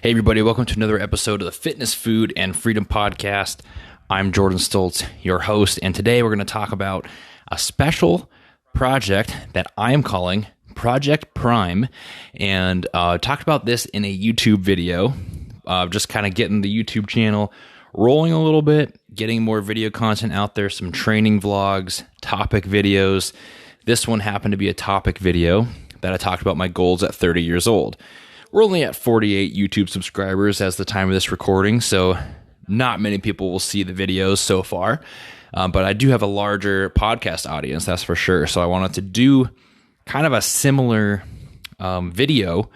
Hey, everybody, welcome to another episode of the Fitness, Food, and Freedom Podcast. I'm Jordan Stoltz, your host, and today we're going to talk about a special project that I am calling Project Prime, and talked about this in a YouTube video, just kind of getting the YouTube channel rolling a little bit, getting more video content out there, some training vlogs, topic videos. This one happened to be a topic video that I talked about my goals at 30 years old. We're only at 48 YouTube subscribers as the time of this recording, so not many people will see the videos so far. But I do have a larger podcast audience, that's for sure. So I wanted to do kind of a similar video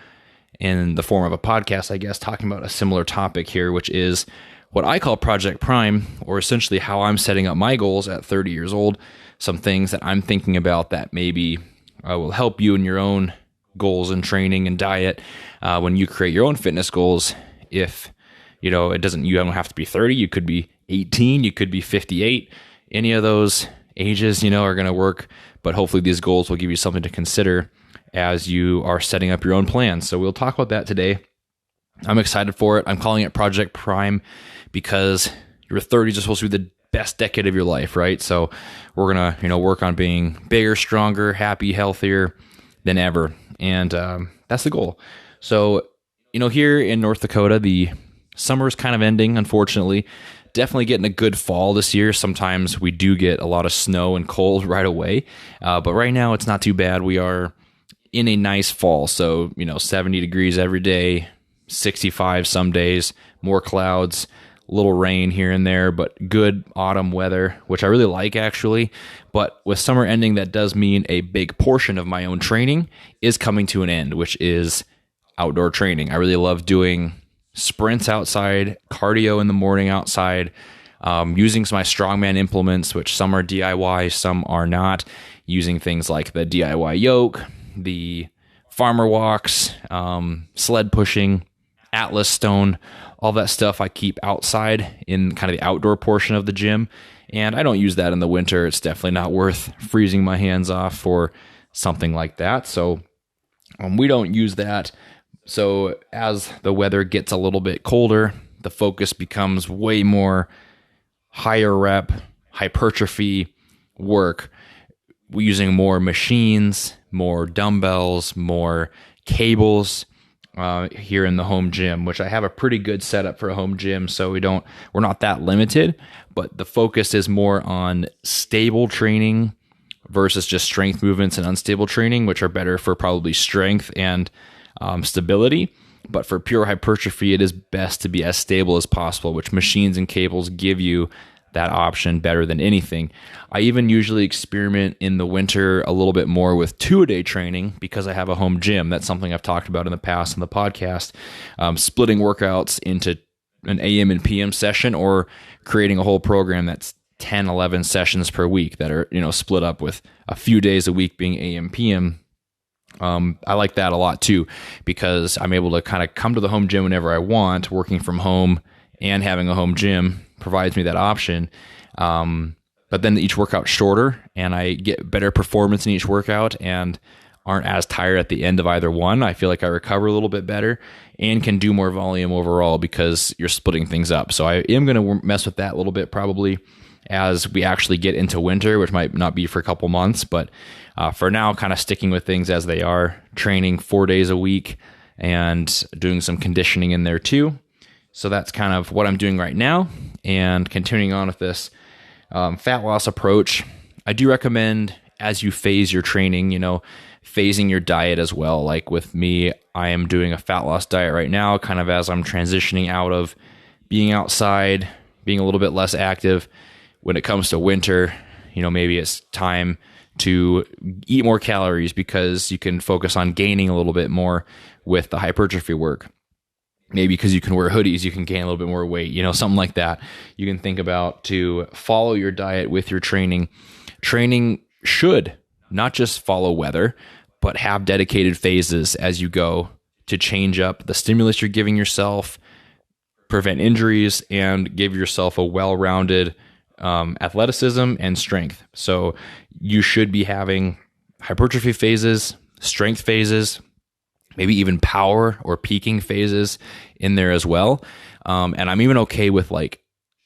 in the form of a podcast, I guess, talking about a similar topic here, which is what I call Project Prime, or essentially how I'm setting up my goals at 30 years old. Some things that I'm thinking about that maybe will help you in your own goals and training and diet when you create your own fitness goals. If you don't have to be 30, you could be 18, you could be 58. Any of those ages are going to work, but hopefully these goals will give you something to consider as you are setting up your own plans. So we'll talk about that today. I'm excited for it. I'm calling it Project Prime because your 30s are supposed to be the best decade of your life, right? So we're going to work on being bigger, stronger, happy, healthier than ever. And that's the goal. So, here in North Dakota, the summer is kind of ending, unfortunately. Definitely getting a good fall this year. Sometimes we do get a lot of snow and cold right away. But right now, it's not too bad. We are in a nice fall. So, 70 degrees every day, 65 some days, more clouds, little rain here and there, but good autumn weather, which I really like actually. But with summer ending, that does mean a big portion of my own training is coming to an end, which is outdoor training. I really love doing sprints outside, cardio in the morning outside, using my strongman implements, which some are DIY, some are not, using things like the DIY yoke, the farmer walks, sled pushing, Atlas stone, all that stuff I keep outside in kind of the outdoor portion of the gym. And I don't use that in the winter. It's definitely not worth freezing my hands off for something like that. So we don't use that. So as the weather gets a little bit colder, the focus becomes way more higher rep, hypertrophy work. We're using more machines, more dumbbells, more cables, here in the home gym, which I have a pretty good setup for a home gym. So we're not that limited, but the focus is more on stable training versus just strength movements and unstable training, which are better for probably strength and stability. But for pure hypertrophy, it is best to be as stable as possible, which machines and cables give you that option better than anything. I even usually experiment in the winter a little bit more with 2-a-day training because I have a home gym. That's something I've talked about in the past on the podcast, splitting workouts into an AM and PM session, or creating a whole program that's 10, 11 sessions per week that are, split up with a few days a week being AM, PM. I like that a lot too, because I'm able to kind of come to the home gym whenever I want. Working from home and having a home gym provides me that option. But then each workout's shorter and I get better performance in each workout and aren't as tired at the end of either one. I feel like I recover a little bit better and can do more volume overall because you're splitting things up. So I am going to mess with that a little bit probably as we actually get into winter, which might not be for a couple months. But for now, kind of sticking with things as they are, training 4 days a week and doing some conditioning in there too. So that's kind of what I'm doing right now, and continuing on with this fat loss approach. I do recommend, as you phase your training, phasing your diet as well. Like with me, I am doing a fat loss diet right now, kind of as I'm transitioning out of being outside, being a little bit less active. When it comes to winter, maybe it's time to eat more calories because you can focus on gaining a little bit more with the hypertrophy work. Maybe because you can wear hoodies, you can gain a little bit more weight, something like that. You can think about to follow your diet with your training. Training should not just follow weather, but have dedicated phases as you go to change up the stimulus you're giving yourself, prevent injuries, and give yourself a well-rounded athleticism and strength. So you should be having hypertrophy phases, strength phases, maybe even power or peaking phases in there as well. And I'm even okay with like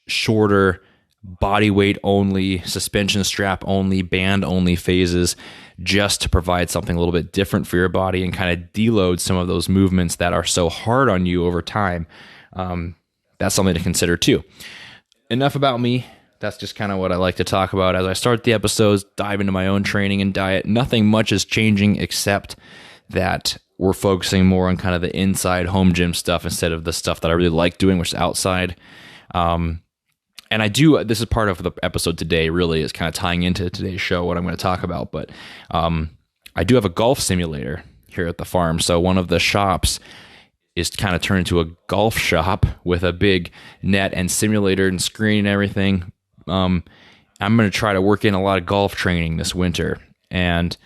shorter body weight only, suspension strap only, band only phases, just to provide something a little bit different for your body and kind of deload some of those movements that are so hard on you over time. That's something to consider too. Enough about me. That's just kind of what I like to talk about as I start the episodes, dive into my own training and diet. Nothing much is changing except that we're focusing more on kind of the inside home gym stuff instead of the stuff that I really like doing, which is outside. And this is part of the episode today, really is kind of tying into today's show, what I'm going to talk about. But I do have a golf simulator here at the farm. So one of the shops is kind of turned into a golf shop with a big net and simulator and screen and everything. I'm going to try to work in a lot of golf training this winter. And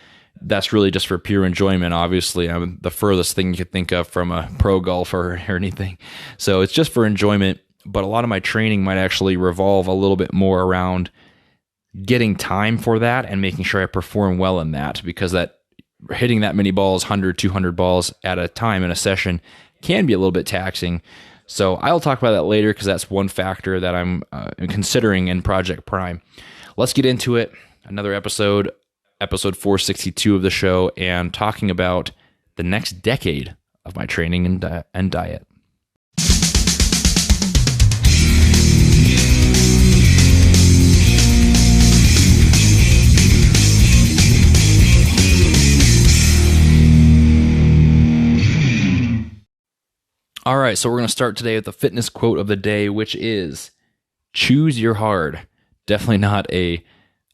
that's really just for pure enjoyment. Obviously, I'm the furthest thing you could think of from a pro golfer or anything. So it's just for enjoyment. But a lot of my training might actually revolve a little bit more around getting time for that and making sure I perform well in that, because that hitting that many balls, 100, 200 balls at a time in a session can be a little bit taxing. So I'll talk about that later because that's one factor that I'm considering in Project Prime. Let's get into it. Another episode 462 of the show, and talking about the next decade of my training and diet. All right, so we're going to start today with the fitness quote of the day, which is, choose your hard. Definitely not a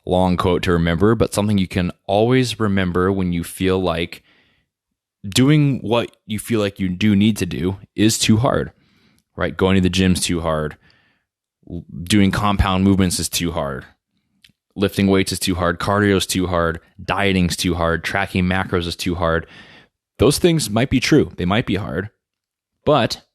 long quote to remember, but something you can always remember when you feel like doing what you feel like you do need to do is too hard, right? Going to the gym's too hard. Doing compound movements is too hard. Lifting weights is too hard. Cardio is too hard. Dieting's too hard. Tracking macros is too hard. Those things might be true. They might be hard. But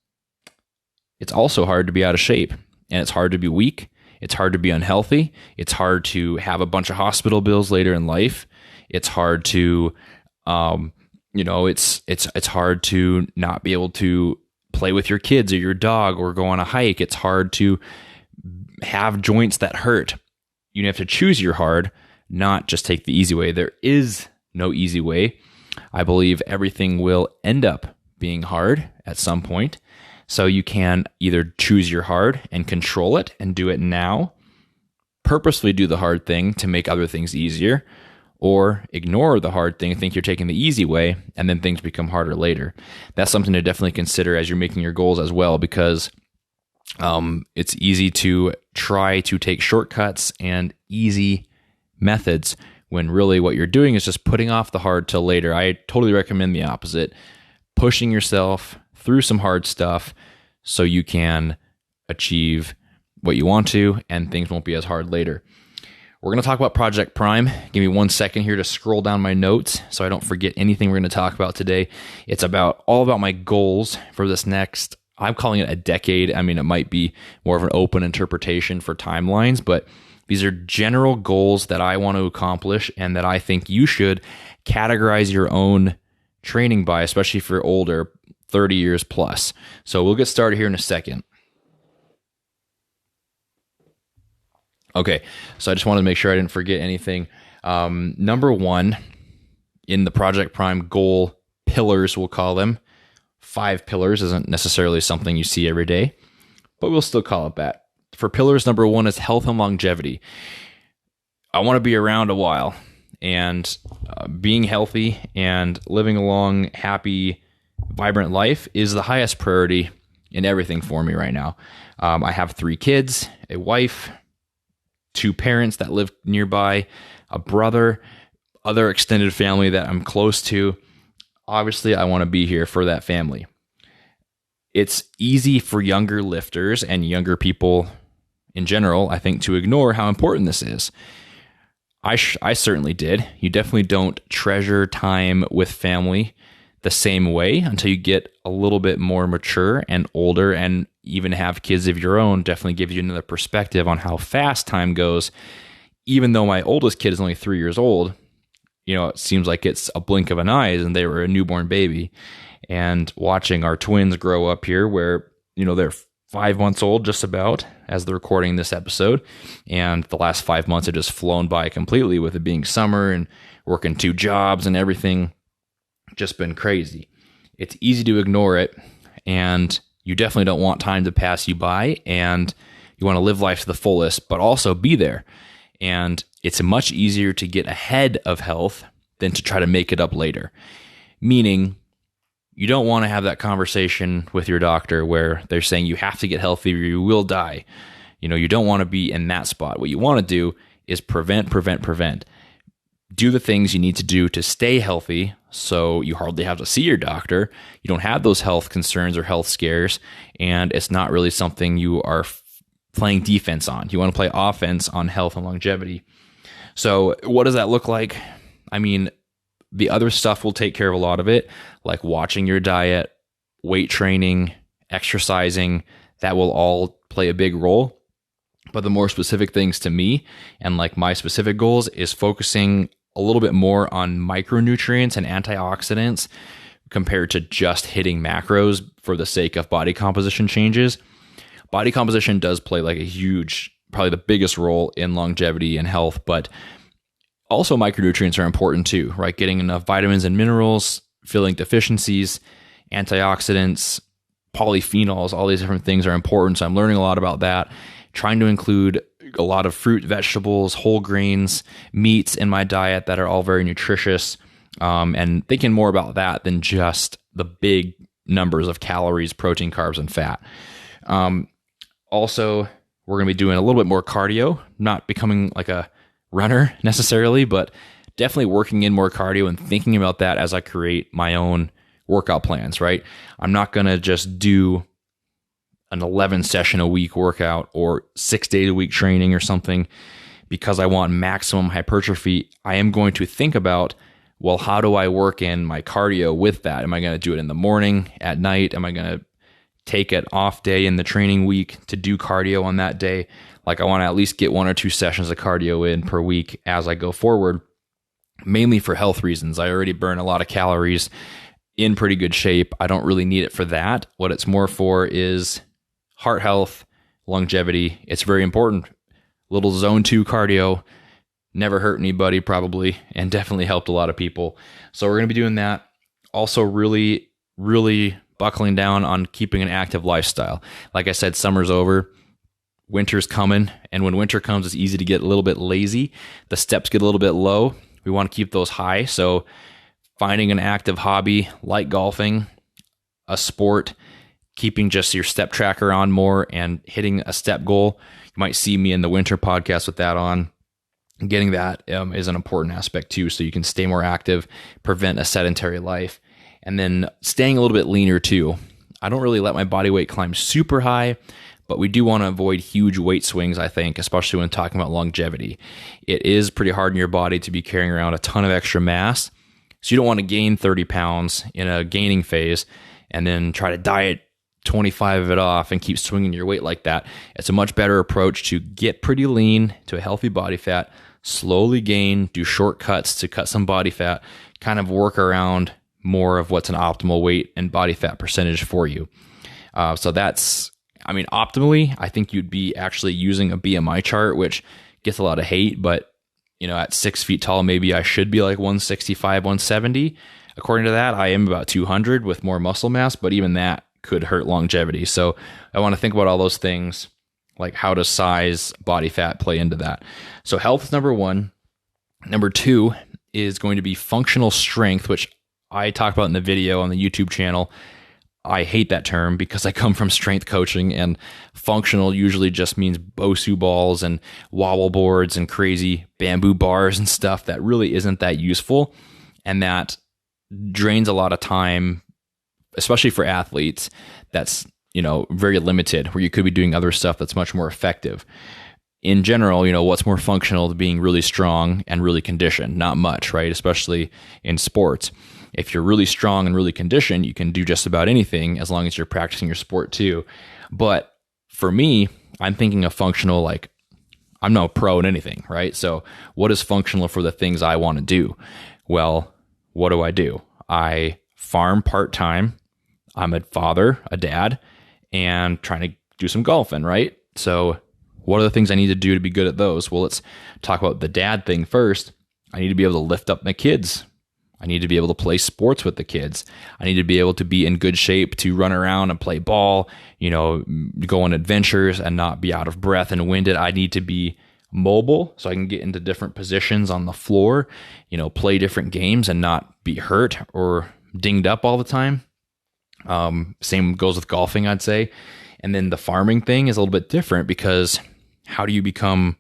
it's also hard to be out of shape, and it's hard to be weak. It's hard to be unhealthy. It's hard to have a bunch of hospital bills later in life. It's hard to, it's hard to not be able to play with your kids or your dog or go on a hike. It's hard to have joints that hurt. You have to choose your hard, not just take the easy way. There is no easy way. I believe everything will end up being hard at some point. So you can either choose your hard and control it and do it now, purposely do the hard thing to make other things easier, or ignore the hard thing, think you're taking the easy way, and then things become harder later. That's something to definitely consider as you're making your goals as well, because it's easy to try to take shortcuts and easy methods when really what you're doing is just putting off the hard till later. I totally recommend the opposite. Pushing yourself through some hard stuff so you can achieve what you want to, and things won't be as hard later. We're going to talk about Project Prime. Give me 1 second here to scroll down my notes so I don't forget anything we're going to talk about today. It's all about my goals for this next, I'm calling it a decade. I mean, it might be more of an open interpretation for timelines, but these are general goals that I want to accomplish and that I think you should categorize your own training by, especially if you're older, 30 years plus. So we'll get started here in a second. Okay, so I just wanted to make sure I didn't forget anything. Number one in the Project Prime goal pillars, we'll call them. 5 pillars isn't necessarily something you see every day, but we'll still call it that. For pillars, number 1 is health and longevity. I want to be around a while. And being healthy and living a long, happy, vibrant life is the highest priority in everything for me right now. I have 3 kids, a wife, 2 parents that live nearby, a brother, other extended family that I'm close to. Obviously, I want to be here for that family. It's easy for younger lifters and younger people in general, I think, to ignore how important this is. I certainly did. You definitely don't treasure time with family the same way until you get a little bit more mature and older, and even have kids of your own. Definitely gives you another perspective on how fast time goes. Even though my oldest kid is only 3 years old, it seems like it's a blink of an eye and they were a newborn baby. And watching our twins grow up here where, they're 5 months old just about as they're recording this episode. And the last 5 months have just flown by completely with it being summer and working 2 jobs and everything. Just been crazy. It's easy to ignore it, and you definitely don't want time to pass you by, and you want to live life to the fullest, but also be there. And it's much easier to get ahead of health than to try to make it up later. Meaning, you don't want to have that conversation with your doctor where they're saying you have to get healthy or you will die. You don't want to be in that spot. What you want to do is prevent. Do the things you need to do to stay healthy so you hardly have to see your doctor. You don't have those health concerns or health scares, and it's not really something you are playing defense on. You want to play offense on health and longevity. So what does that look like? I mean, the other stuff will take care of a lot of it, like watching your diet, weight training, exercising. That will all play a big role. But the more specific things to me and like my specific goals is focusing a little bit more on micronutrients and antioxidants compared to just hitting macros for the sake of body composition changes. Body composition does play like a huge, probably the biggest role in longevity and health, but also micronutrients are important too, right? Getting enough vitamins and minerals, filling deficiencies, antioxidants, polyphenols, all these different things are important. So I'm learning a lot about that. Trying to include a lot of fruit, vegetables, whole grains, meats in my diet that are all very nutritious, and thinking more about that than just the big numbers of calories, protein, carbs, and fat. Also, we're going to be doing a little bit more cardio, not becoming like a runner necessarily, but definitely working in more cardio and thinking about that as I create my own workout plans, right? I'm not going to just do an 11 session a week workout or 6 days a week training or something because I want maximum hypertrophy. I am going to think about, well, how do I work in my cardio with that? Am I going to do it in the morning, at night? Am I going to take an off day in the training week to do cardio on that day? Like, I want to at least get 1 or 2 sessions of cardio in per week as I go forward, mainly for health reasons. I already burn a lot of calories in pretty good shape. I don't really need it for that. What it's more for is heart health, longevity. It's very important. Little zone 2 cardio never hurt anybody probably, and definitely helped a lot of people. So we're going to be doing that. Also really, really buckling down on keeping an active lifestyle. Like I said, summer's over, winter's coming, and when winter comes, it's easy to get a little bit lazy. The steps get a little bit low. We want to keep those high. So finding an active hobby like golfing, a sport, keeping just your step tracker on more and hitting a step goal. You might see me in the winter podcast with that on. Getting that is an important aspect too, so you can stay more active, prevent a sedentary life, and then staying a little bit leaner too. I don't really let my body weight climb super high, but we do want to avoid huge weight swings, I think, especially when talking about longevity. It is pretty hard in your body to be carrying around a ton of extra mass, so you don't want to gain 30 pounds in a gaining phase and then try to diet 25 of it off and keep swinging your weight like that. It's a much better approach to get pretty lean to a healthy body fat, slowly gain, do shortcuts to cut some body fat, kind of work around more of what's an optimal weight and body fat percentage for you. So that's, optimally, I think you'd be actually using a BMI chart, which gets a lot of hate, but at 6 feet tall, maybe I should be like 165, 170. According to that, I am about 200 with more muscle mass, but even that could hurt longevity. So I want to think about all those things, like how does size, body fat play into that? So health is number 1. Number 2 is going to be functional strength, which I talked about in the video on the YouTube channel. I hate that term because I come from strength coaching, and functional usually just means BOSU balls and wobble boards and crazy bamboo bars and stuff that really isn't that useful, and that drains a lot of time, especially for athletes. That's, very limited, where you could be doing other stuff that's much more effective. In general, what's more functional to being really strong and really conditioned? Not much, right? Especially in sports. If you're really strong and really conditioned, you can do just about anything as long as you're practicing your sport too. But for me, I'm thinking of functional like I'm no pro in anything, right? So what is functional for the things I want to do? Well, what do? I farm part-time. I'm a father, a dad, and trying to do some golfing, right? So what are the things I need to do to be good at those? Well, let's talk about the dad thing first. I need to be able to lift up my kids. I need to be able to play sports with the kids. I need to be able to be in good shape to run around and play ball, go on adventures and not be out of breath and winded. I need to be mobile so I can get into different positions on the floor, play different games and not be hurt or dinged up all the time. Same goes with golfing, I'd say. And then the farming thing is a little bit different because how do you become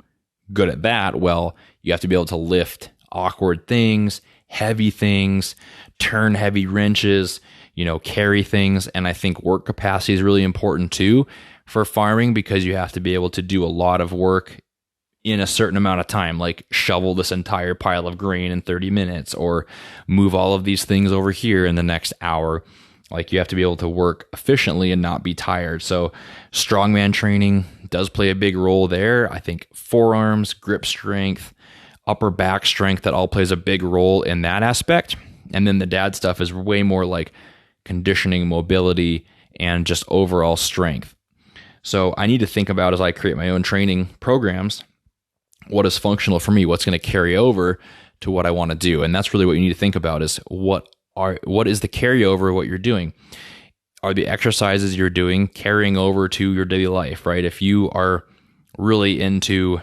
good at that? Well, you have to be able to lift awkward things, heavy things, turn heavy wrenches, carry things. And I think work capacity is really important too for farming because you have to be able to do a lot of work in a certain amount of time, like shovel this entire pile of grain in 30 minutes or move all of these things over here in the next hour. Like you have to be able to work efficiently and not be tired. So strongman training does play a big role there. I think forearms, grip strength, upper back strength, that all plays a big role in that aspect. And then the dad stuff is way more like conditioning, mobility, and just overall strength. So I need to think about, as I create my own training programs, what is functional for me? What's going to carry over to what I want to do? And that's really what you need to think about is what is the carryover of what you're doing? Are the exercises you're doing carrying over to your daily life, right? If you are really into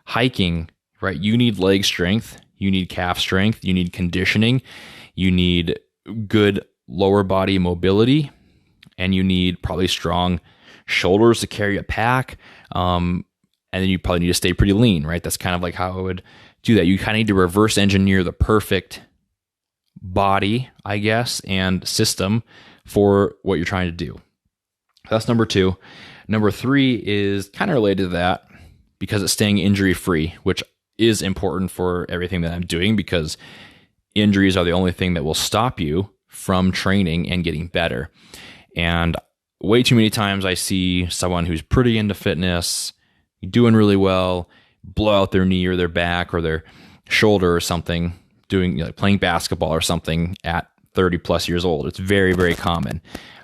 hiking, right, you need leg strength, you need calf strength, you need conditioning, you need good lower body mobility, and you need probably strong shoulders to carry a pack. And then you probably need to stay pretty lean, right? That's kind of like how I would do that. You kind of need to reverse engineer the perfect body, I guess, and system for what you're trying to do. That's number 2. Number 3 is kind of related to that because it's staying injury free, which is important for everything that I'm doing because injuries are the only thing that will stop you from training and getting better. And way too many times I see someone who's pretty into fitness, doing really well, blow out their knee or their back or their shoulder or something, playing basketball or something at 30 plus years old. It's very, very common.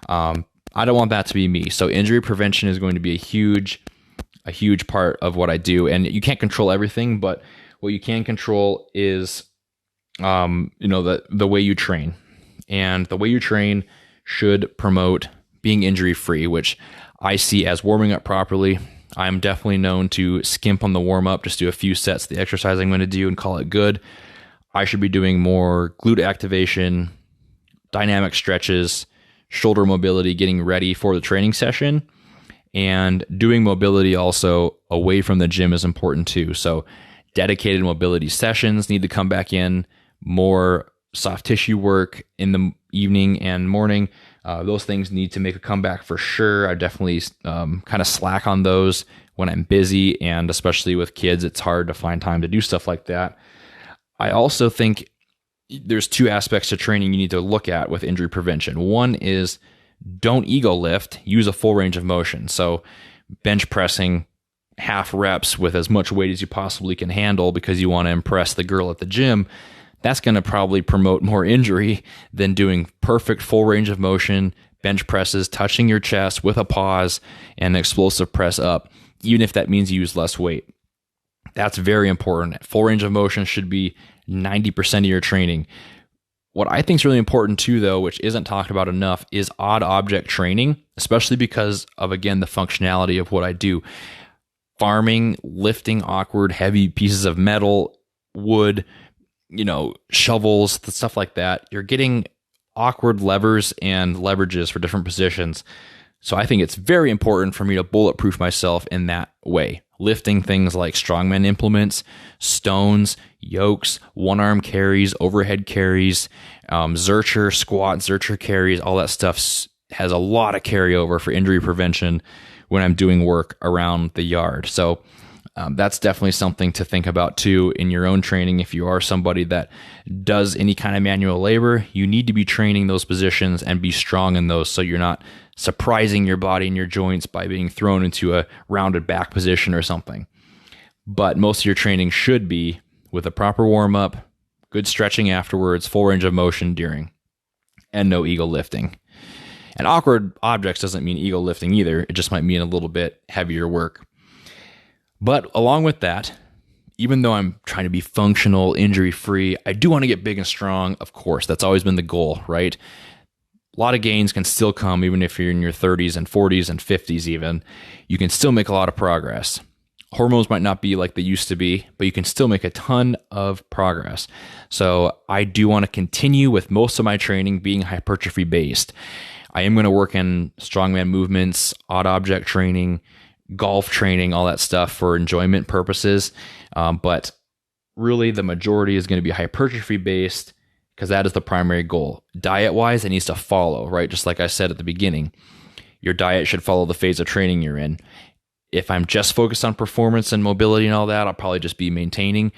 I don't want that to be me. So injury prevention is going to be a huge part of what I do. And you can't control everything, but what you can control is, the way you train. And the way you train should promote being injury free, which I see as warming up properly. I'm definitely known to skimp on the warm up, just do a few sets of the exercise I'm going to do and call it good. I should be doing more glute activation, dynamic stretches, shoulder mobility, getting ready for the training session. And doing mobility also away from the gym is important too. So dedicated mobility sessions need to come back in, more soft tissue work in the evening and morning. Those things need to make a comeback for sure. I definitely kind of slack on those when I'm busy, and especially with kids, it's hard to find time to do stuff like that. I also think there's 2 aspects to training you need to look at with injury prevention. One is don't ego lift, use a full range of motion. So bench pressing half reps with as much weight as you possibly can handle because you want to impress the girl at the gym. That's going to probably promote more injury than doing perfect full range of motion, bench presses, touching your chest with a pause and an explosive press up, even if that means you use less weight. That's very important. Full range of motion should be 90% of your training. What I think is really important too, though, which isn't talked about enough, is odd object training, especially because of, again, the functionality of what I do. Farming, lifting awkward, heavy pieces of metal, wood, shovels, stuff like that. You're getting awkward levers and leverages for different positions. So I think it's very important for me to bulletproof myself in that way. Lifting things like strongman implements, stones, yokes, one-arm carries, overhead carries, Zercher squat, Zercher carries, all that stuff has a lot of carryover for injury prevention when I'm doing work around the yard. So that's definitely something to think about too in your own training. If you are somebody that does any kind of manual labor, you need to be training those positions and be strong in those so you're not surprising your body and your joints by being thrown into a rounded back position or something. But most of your training should be with a proper warm-up, good stretching afterwards, full range of motion during, and no ego lifting. And awkward objects doesn't mean ego lifting either. It just might mean a little bit heavier work. But along with that, even though I'm trying to be functional, injury-free, I do want to get big and strong, of course. That's always been the goal, right? A lot of gains can still come even if you're in your 30s and 40s and 50s even. You can still make a lot of progress. Hormones might not be like they used to be, but you can still make a ton of progress. So I do want to continue with most of my training being hypertrophy based. I am going to work in strongman movements, odd object training, golf training, all that stuff for enjoyment purposes. But really the majority is going to be hypertrophy based because that is the primary goal. Diet wise, it needs to follow, right? Just like I said at the beginning, your diet should follow the phase of training you're in. If I'm just focused on performance and mobility and all that, I'll probably just be maintaining.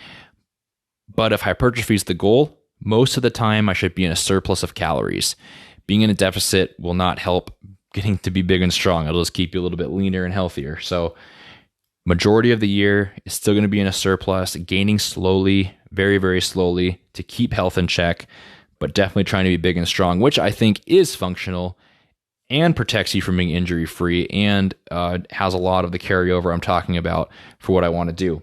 But if hypertrophy is the goal, most of the time I should be in a surplus of calories. Being in a deficit will not help getting to be big and strong. It'll just keep you a little bit leaner and healthier. So majority of the year is still going to be in a surplus, gaining slowly, very, very slowly to keep health in check, but definitely trying to be big and strong, which I think is functional and protects you from being injury free and has a lot of the carryover I'm talking about for what I want to do.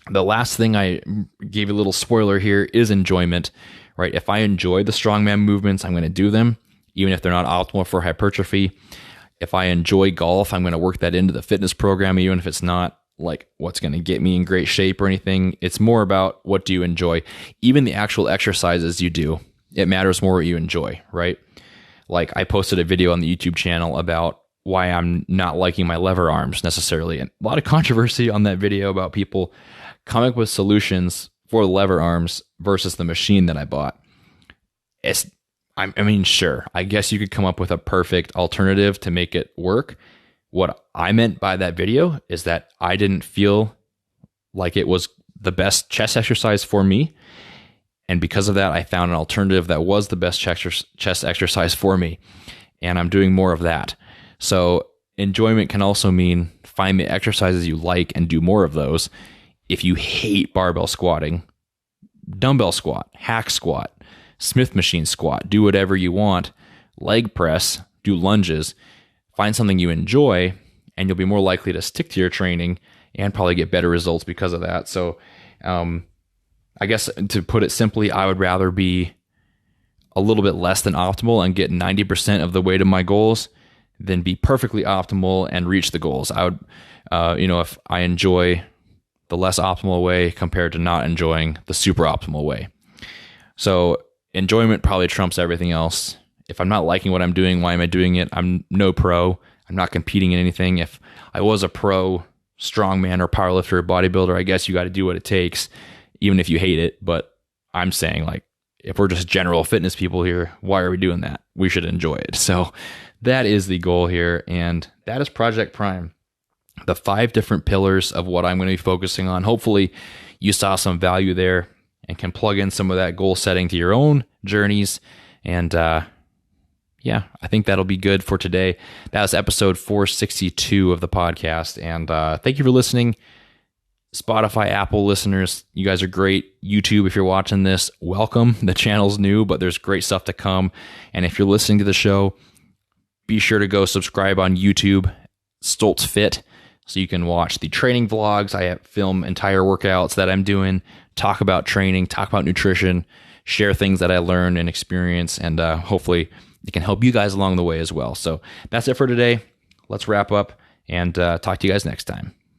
The last thing I gave you a little spoiler here is enjoyment, right? If I enjoy the strongman movements, I'm going to do them, even if they're not optimal for hypertrophy. If I enjoy golf, I'm going to work that into the fitness program, even if it's not like what's going to get me in great shape or anything. It's more about what do you enjoy. Even the actual exercises you do, it matters more what you enjoy, right? Like I posted a video on the YouTube channel about why I'm not liking my lever arms necessarily. And a lot of controversy on that video about people coming up with solutions for the lever arms versus the machine that I bought. Sure, I guess you could come up with a perfect alternative to make it work. What I meant by that video is that I didn't feel like it was the best chest exercise for me. And because of that, I found an alternative that was the best chest exercise for me. And I'm doing more of that. So enjoyment can also mean find the exercises you like and do more of those. If you hate barbell squatting, dumbbell squat, hack squat, Smith machine squat, do whatever you want, leg press, do lunges, find something you enjoy, and you'll be more likely to stick to your training and probably get better results because of that. So I guess to put it simply, I would rather be a little bit less than optimal and get 90% of the way to my goals than be perfectly optimal and reach the goals. I would, if I enjoy the less optimal way compared to not enjoying the super optimal way. So enjoyment probably trumps everything else. If I'm not liking what I'm doing, why am I doing it? I'm no pro. I'm not competing in anything. If I was a pro strongman or powerlifter or bodybuilder, I guess you got to do what it takes, even if you hate it. But I'm saying, like, if we're just general fitness people here, why are we doing that? We should enjoy it. So that is the goal here. And that is Project Prime. The 5 different pillars of what I'm going to be focusing on. Hopefully you saw some value there and can plug in some of that goal setting to your own journeys. And I think that'll be good for today. That was episode 462 of the podcast. And thank you for listening. Spotify, Apple listeners, you guys are great. YouTube, if you're watching this, welcome. The channel's new, but there's great stuff to come. And if you're listening to the show, be sure to go subscribe on YouTube, Stoltz Fit, so you can watch the training vlogs. I film entire workouts that I'm doing, talk about training, talk about nutrition, share things that I learn and experience, and hopefully it can help you guys along the way as well. So that's it for today. Let's wrap up and talk to you guys next time.